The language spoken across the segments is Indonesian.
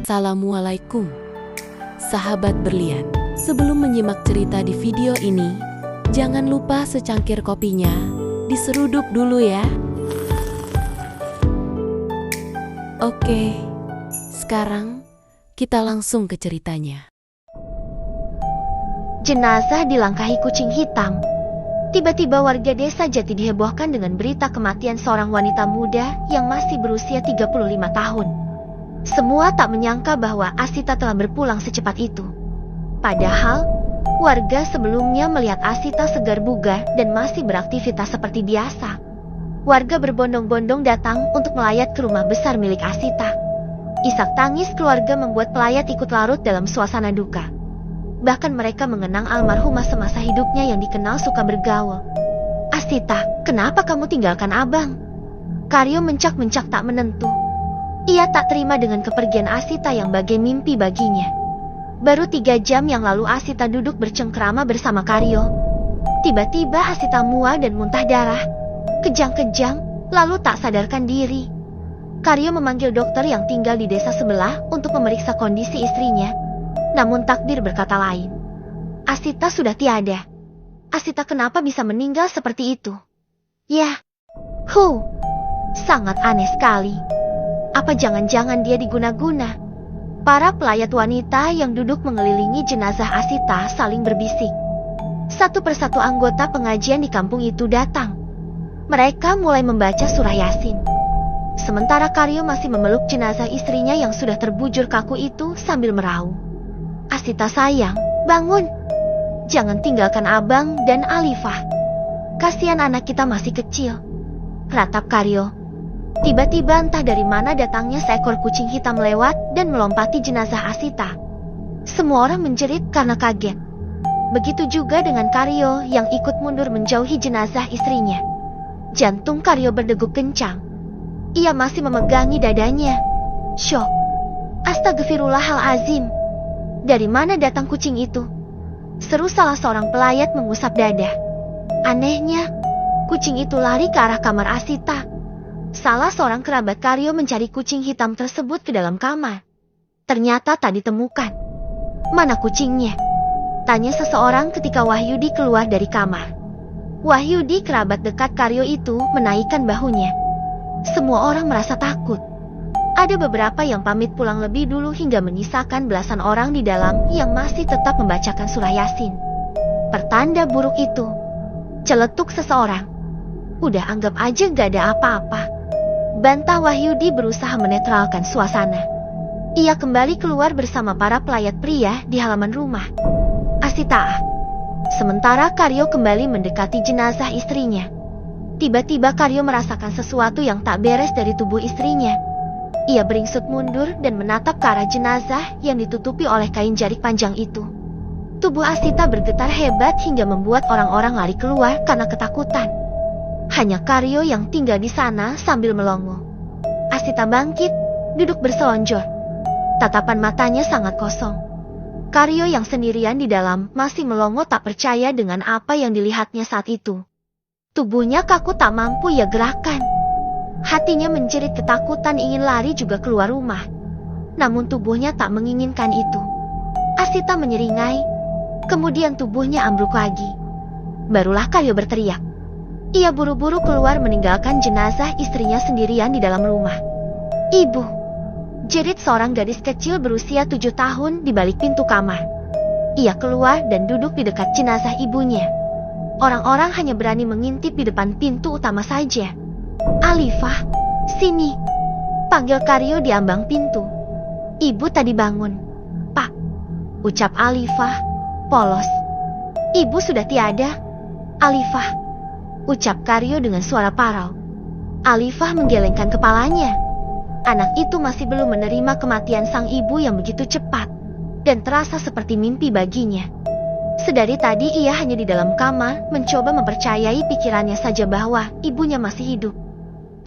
Assalamualaikum, sahabat berlian. Sebelum menyimak cerita di video ini, jangan lupa secangkir kopinya diserudup dulu ya. Oke, sekarang kita langsung ke ceritanya. Jenazah dilangkahi kucing hitam. Tiba-tiba warga desa Jati dihebohkan dengan berita kematian seorang wanita muda yang masih berusia 35 tahun. Semua tak menyangka bahwa Asita telah berpulang secepat itu. Padahal, warga sebelumnya melihat Asita segar bugar dan masih beraktivitas seperti biasa. Warga berbondong-bondong datang untuk melayat ke rumah besar milik Asita. Isak tangis keluarga membuat pelayat ikut larut dalam suasana duka. Bahkan mereka mengenang almarhumah semasa hidupnya yang dikenal suka bergaul. "Asita, kenapa kamu tinggalkan abang?" Karyo mencak-mencak tak menentu. Ia tak terima dengan kepergian Asita yang bagai mimpi baginya. Baru 3 jam yang lalu Asita duduk bercengkrama bersama Karyo. Tiba-tiba Asita mual dan muntah darah. Kejang-kejang, lalu tak sadarkan diri. Karyo memanggil dokter yang tinggal di desa sebelah untuk memeriksa kondisi istrinya. Namun takdir berkata lain. Asita sudah tiada. Asita kenapa bisa meninggal seperti itu? Yah, sangat aneh sekali. Apa jangan-jangan dia diguna-guna? Para pelayat wanita yang duduk mengelilingi jenazah Asita saling berbisik. Satu persatu anggota pengajian di kampung itu datang. Mereka mulai membaca surah Yasin. Sementara Karyo masih memeluk jenazah istrinya yang sudah terbujur kaku itu sambil meraung. "Asita sayang, bangun. Jangan tinggalkan abang dan Alifah. Kasihan anak kita masih kecil," ratap Karyo. Tiba-tiba entah dari mana datangnya seekor kucing hitam lewat dan melompati jenazah Asita. Semua orang menjerit karena kaget. Begitu juga dengan Karyo yang ikut mundur menjauhi jenazah istrinya. Jantung Karyo berdegup kencang. Ia masih memegangi dadanya. "Syok, astagfirullahalazim. Dari mana datang kucing itu?" seru salah seorang pelayat mengusap dada. Anehnya, kucing itu lari ke arah kamar Asita. Salah seorang kerabat Karyo mencari kucing hitam tersebut ke dalam kamar. Ternyata tak ditemukan. "Mana kucingnya?" tanya seseorang ketika Wahyudi keluar dari kamar. Wahyudi, kerabat dekat Karyo itu, menaikkan bahunya. Semua orang merasa takut. Ada beberapa yang pamit pulang lebih dulu hingga menyisakan belasan orang di dalam yang masih tetap membacakan surah Yasin. "Pertanda buruk itu," celetuk seseorang. "Udah anggap aja gak ada apa-apa," bantah Wahyudi berusaha menetralkan suasana. Ia kembali keluar bersama para pelayat pria di halaman rumah. Asita. Sementara Karyo kembali mendekati jenazah istrinya. Tiba-tiba Karyo merasakan sesuatu yang tak beres dari tubuh istrinya. Ia beringsut mundur dan menatap ke arah jenazah yang ditutupi oleh kain jarik panjang itu. Tubuh Asita bergetar hebat hingga membuat orang-orang lari keluar karena ketakutan. Hanya Karyo yang tinggal di sana sambil melongo. Asita bangkit, duduk berselonjor. Tatapan matanya sangat kosong. Karyo yang sendirian di dalam masih melongo tak percaya dengan apa yang dilihatnya saat itu. Tubuhnya kaku tak mampu ia gerakkan. Hatinya menjerit ketakutan ingin lari juga keluar rumah. Namun tubuhnya tak menginginkan itu. Asita menyeringai. Kemudian tubuhnya ambruk lagi. Barulah Karyo berteriak. Ia buru-buru keluar meninggalkan jenazah istrinya sendirian di dalam rumah. "Ibu!" jerit seorang gadis kecil berusia 7 tahun di balik pintu kamar. Ia keluar dan duduk di dekat jenazah ibunya. Orang-orang hanya berani mengintip di depan pintu utama saja. "Alifah, sini!" panggil Karyo di ambang pintu. "Ibu tadi bangun, Pak," ucap Alifah, polos. "Ibu sudah tiada, Alifah," ucap Karyo dengan suara parau. Alifah menggelengkan kepalanya. Anak itu masih belum menerima kematian sang ibu yang begitu cepat dan terasa seperti mimpi baginya. Sedari tadi ia hanya di dalam kamar mencoba mempercayai pikirannya saja bahwa ibunya masih hidup.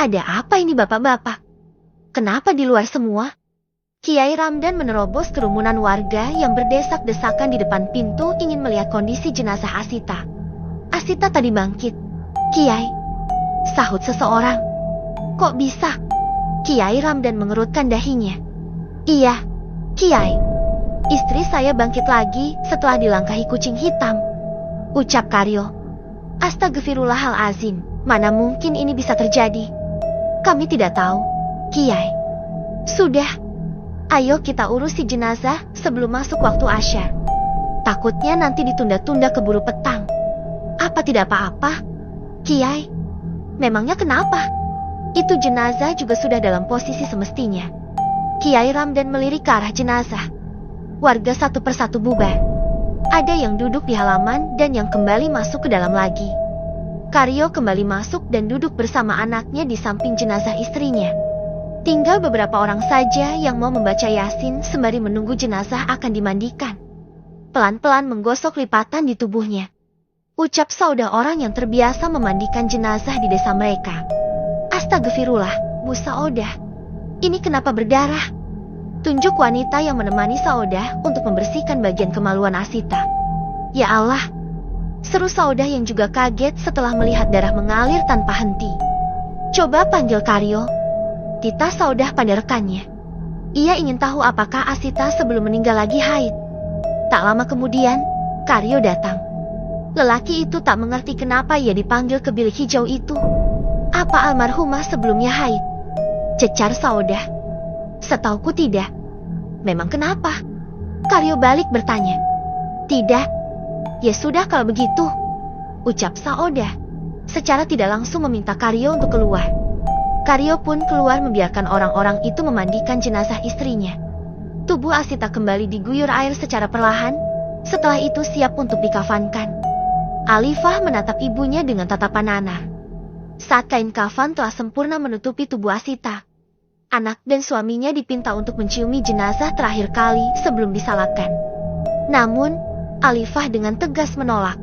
Ada apa ini bapak-bapak? Kenapa di luar semua? Kiai Ramdan menerobos kerumunan warga yang berdesak-desakan di depan pintu ingin melihat kondisi jenazah Asita. "Asita tadi bangkit, Kiai," sahut seseorang. "Kok bisa?" Kiai Ramdan mengerutkan dahinya. "Iya, Kiai, istri saya bangkit lagi setelah dilangkahi kucing hitam, ucap Karyo. Astagfirullahalazim, mana mungkin ini bisa terjadi? Kami tidak tahu, Kiai. Sudah, ayo kita urusi jenazah sebelum masuk waktu asyar. Takutnya nanti ditunda-tunda keburu petang. Apa tidak apa-apa, Kiai? Memangnya kenapa? Itu jenazah juga sudah dalam posisi semestinya. Kiai Ramdan melirik ke arah jenazah. Warga satu persatu bubar. Ada yang duduk di halaman dan yang kembali masuk ke dalam lagi. Karyo kembali masuk dan duduk bersama anaknya di samping jenazah istrinya. Tinggal beberapa orang saja yang mau membaca Yasin sembari menunggu jenazah akan dimandikan. Pelan-pelan menggosok lipatan di tubuhnya. Ucap Saudah orang yang terbiasa memandikan jenazah di desa mereka. Astagfirullah, Bu Saudah. Ini kenapa berdarah? Tunjuk wanita yang menemani Saudah untuk membersihkan bagian kemaluan Asita. Ya Allah, seru Saudah yang juga kaget setelah melihat darah mengalir tanpa henti. Coba panggil Karyo. Tita Saudah pada rekannya. Ia ingin tahu apakah Asita sebelum meninggal lagi haid. Tak lama kemudian, Karyo datang. Lelaki itu tak mengerti kenapa ia dipanggil ke bilik hijau itu. Apa almarhumah sebelumnya haid? Cecar Saudah. Setauku tidak. Memang kenapa? Karyo balik bertanya. Tidak. Ya sudah kalau begitu, ucap Saudah. Secara tidak langsung meminta Karyo untuk keluar. Karyo pun keluar membiarkan orang-orang itu memandikan jenazah istrinya. Tubuh Asita kembali diguyur air secara perlahan. Setelah itu siap untuk dikafankan. Alifah menatap ibunya dengan tatapan nanah. Saat kain kafan telah sempurna menutupi tubuh Asita, anak dan suaminya dipinta untuk menciumi jenazah terakhir kali sebelum disalatkan. Namun, Alifah dengan tegas menolak.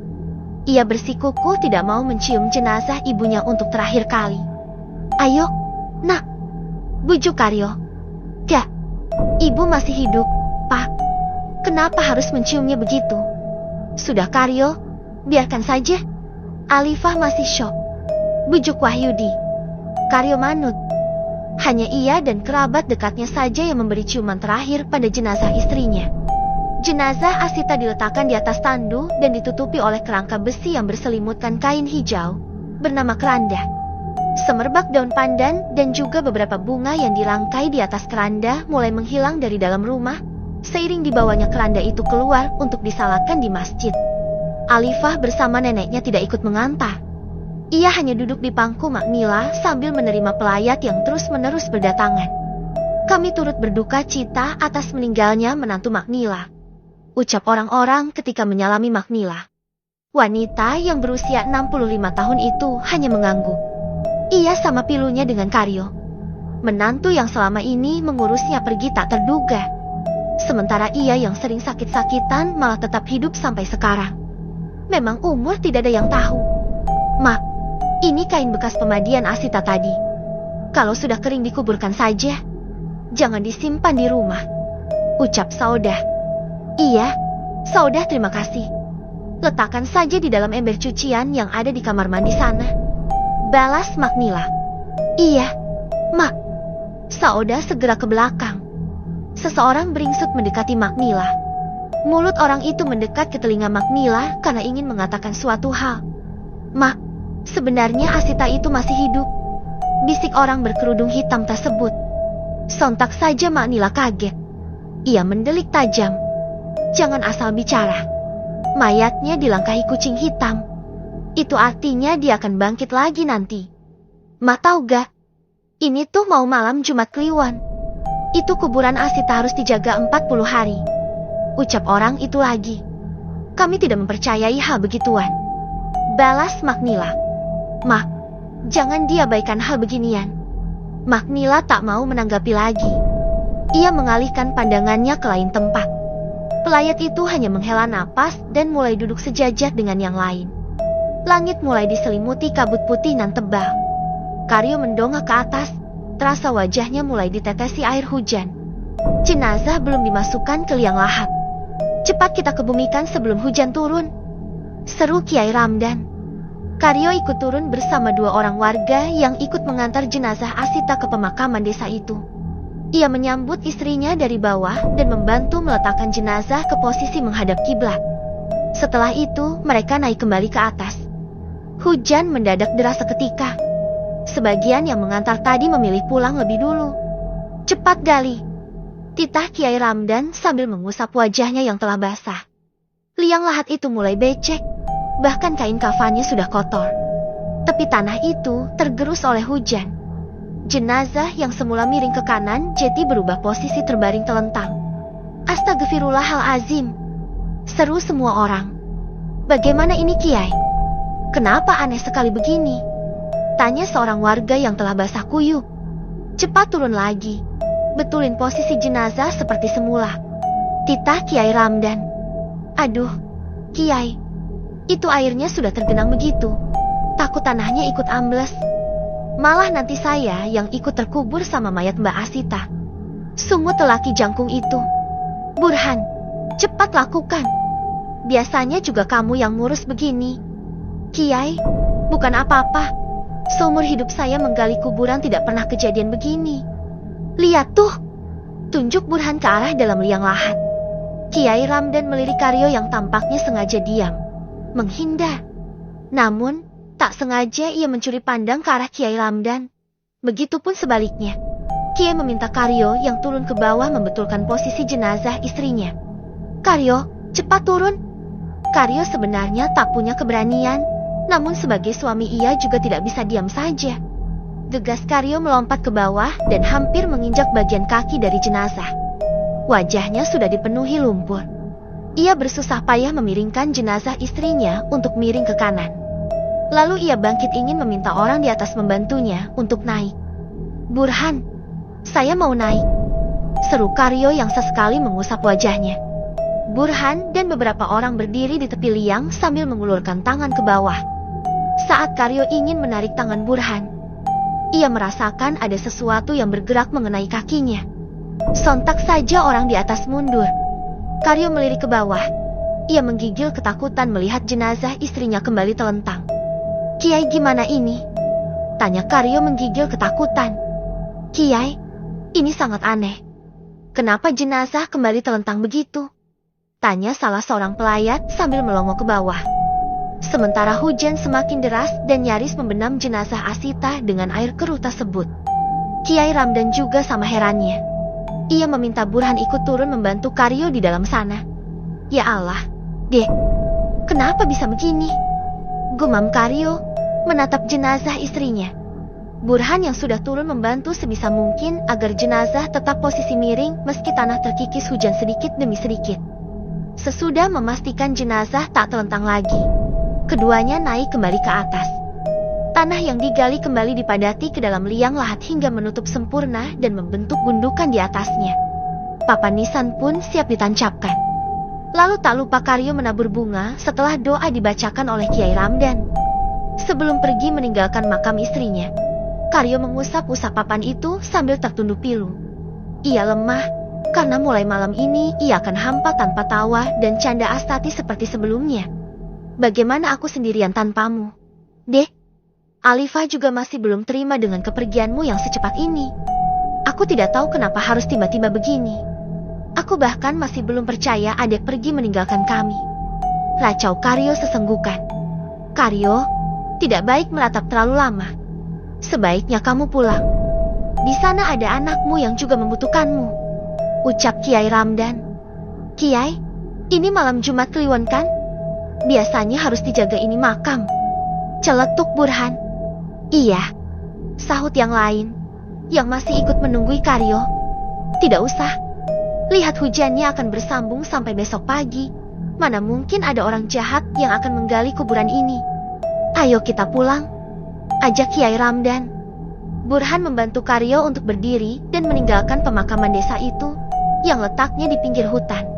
Ia bersikukuh tidak mau mencium jenazah ibunya untuk terakhir kali. Ayo, nak, bujuk Karyo. Gak, ibu masih hidup, Pak. Kenapa harus menciumnya begitu? Sudah Karyo, biarkan saja. Alifah masih syok. Bujuk Wahyudi. Karyo manut. Hanya ia dan kerabat dekatnya saja yang memberi ciuman terakhir pada jenazah istrinya. Jenazah Asita diletakkan di atas tandu dan ditutupi oleh kerangka besi yang berselimutkan kain hijau bernama keranda. Semerbak daun pandan dan juga beberapa bunga yang dirangkai di atas keranda mulai menghilang dari dalam rumah, seiring dibawanya keranda itu keluar untuk disalatkan di masjid. Alifah bersama neneknya tidak ikut mengantar. Ia hanya duduk di pangku Maknila sambil menerima pelayat yang terus-menerus berdatangan. Kami turut berduka cita atas meninggalnya menantu Maknila, ucap orang-orang ketika menyalami Maknila. Wanita yang berusia 65 tahun itu hanya mengangguk. Ia sama pilunya dengan Karyo. Menantu yang selama ini mengurusnya pergi tak terduga. Sementara ia yang sering sakit-sakitan malah tetap hidup sampai sekarang. Memang umur tidak ada yang tahu. Mak, ini kain bekas pemadian Asita tadi. Kalau sudah kering dikuburkan saja. Jangan disimpan di rumah, ucap Saudah. Iya, Saudah terima kasih. Letakkan saja di dalam ember cucian yang ada di kamar mandi sana, balas Maknila. Iya, Mak. Saudah segera ke belakang. Seseorang beringsut mendekati Maknila. Mulut orang itu mendekat ke telinga Maknila karena ingin mengatakan suatu hal. Mak, sebenarnya Asita itu masih hidup, bisik orang berkerudung hitam tersebut. Sontak saja Maknila kaget. Ia mendelik tajam. Jangan asal bicara. Mayatnya dilangkahi kucing hitam. Itu artinya dia akan bangkit lagi nanti. Mak tahu gak? Ini tuh mau malam Jumat Kliwon. Itu kuburan Asita harus dijaga 40 hari. Ucap orang itu lagi. Kami tidak mempercayai hal begituan, balas Maknila. Mak, jangan diabaikan hal beginian. Maknila tak mau menanggapi lagi. Ia mengalihkan pandangannya ke lain tempat. Pelayat itu hanya menghela napas dan mulai duduk sejajar dengan yang lain. Langit mulai diselimuti kabut putih nan tebal. Karyo mendongak ke atas, terasa wajahnya mulai ditetesi air hujan. Jenazah belum dimasukkan ke liang lahat. Cepat kita kebumikan sebelum hujan turun, seru Kiai Ramdan. Karyo ikut turun bersama 2 orang warga yang ikut mengantar jenazah Asita ke pemakaman desa itu. Ia menyambut istrinya dari bawah dan membantu meletakkan jenazah ke posisi menghadap kiblat. Setelah itu, mereka naik kembali ke atas. Hujan mendadak deras seketika. Sebagian yang mengantar tadi memilih pulang lebih dulu. Cepat gali, titah Kiai Ramdan sambil mengusap wajahnya yang telah basah. Liang lahat itu mulai becek, bahkan kain kafannya sudah kotor. Tepi tanah itu tergerus oleh hujan. Jenazah yang semula miring ke kanan jadi berubah posisi terbaring telentang. Astagfirullahalazim, seru semua orang. Bagaimana ini Kiai? Kenapa aneh sekali begini? Tanya seorang warga yang telah basah kuyup. Cepat turun lagi, betulin posisi jenazah seperti semula, titah Kiai Ramdan. Aduh, Kiai, itu airnya sudah tergenang begitu. Takut tanahnya ikut ambles. Malah nanti saya yang ikut terkubur sama mayat Mbak Asita. Sungut lelaki jangkung itu. Burhan, cepat lakukan. Biasanya juga kamu yang ngurus begini. Kiai, bukan apa-apa. Seumur hidup saya menggali kuburan tidak pernah kejadian begini. Lihat tuh. Tunjuk Burhan ke arah dalam liang lahat. Kiai Ramdan melirik Karyo yang tampaknya sengaja diam, menghindar. Namun, tak sengaja ia mencuri pandang ke arah Kiai Ramdan. Begitupun sebaliknya. Kiai meminta Karyo yang turun ke bawah membetulkan posisi jenazah istrinya. Karyo, cepat turun. Karyo sebenarnya tak punya keberanian, namun sebagai suami ia juga tidak bisa diam saja. Gegas Karyo melompat ke bawah dan hampir menginjak bagian kaki dari jenazah. Wajahnya sudah dipenuhi lumpur. Ia bersusah payah memiringkan jenazah istrinya untuk miring ke kanan. Lalu ia bangkit ingin meminta orang di atas membantunya untuk naik. Burhan, saya mau naik, seru Karyo yang sesekali mengusap wajahnya. Burhan dan beberapa orang berdiri di tepi liang sambil mengulurkan tangan ke bawah. Saat Karyo ingin menarik tangan Burhan, ia merasakan ada sesuatu yang bergerak mengenai kakinya. Sontak saja orang di atas mundur. Karyo melirik ke bawah. Ia menggigil ketakutan melihat jenazah istrinya kembali telentang. Kiai, gimana ini? Tanya Karyo menggigil ketakutan. Kiai, ini sangat aneh. Kenapa jenazah kembali telentang begitu? Tanya salah seorang pelayat sambil melongo ke bawah. Sementara hujan semakin deras dan nyaris membenam jenazah Asita dengan air keruh tersebut. Kiai Ramdan juga sama herannya. Ia meminta Burhan ikut turun membantu Karyo di dalam sana. Ya Allah, Dek, kenapa bisa begini? Gumam Karyo menatap jenazah istrinya. Burhan yang sudah turun membantu sebisa mungkin agar jenazah tetap posisi miring meski tanah terkikis hujan sedikit demi sedikit. Sesudah memastikan jenazah tak telentang lagi, keduanya naik kembali ke atas. Tanah yang digali kembali dipadati ke dalam liang lahat hingga menutup sempurna dan membentuk gundukan di atasnya. Papan nisan pun siap ditancapkan. Lalu tak lupa Karyo menabur bunga setelah doa dibacakan oleh Kiai Ramdan. Sebelum pergi meninggalkan makam istrinya, Karyo mengusap-usap papan itu sambil tertunduk pilu. Ia lemah, karena mulai malam ini ia akan hampa tanpa tawa dan canda Astati seperti sebelumnya. Bagaimana aku sendirian tanpamu? Dek, Alifah juga masih belum terima dengan kepergianmu yang secepat ini. Aku tidak tahu kenapa harus tiba-tiba begini. Aku bahkan masih belum percaya adek pergi meninggalkan kami. Racau Karyo sesenggukan. Karyo, tidak baik meratap terlalu lama. Sebaiknya kamu pulang. Di sana ada anakmu yang juga membutuhkanmu, ucap Kiai Ramdan. Kiai, ini malam Jumat Kliwon kan? Biasanya harus dijaga ini makam, celetuk Burhan. Iya, sahut yang lain, yang masih ikut menunggui Karyo. Tidak usah, lihat hujannya akan bersambung sampai besok pagi. Mana mungkin ada orang jahat yang akan menggali kuburan ini. Ayo kita pulang, ajak Kiai Ramdan. Burhan membantu Karyo untuk berdiri dan meninggalkan pemakaman desa itu yang letaknya di pinggir hutan.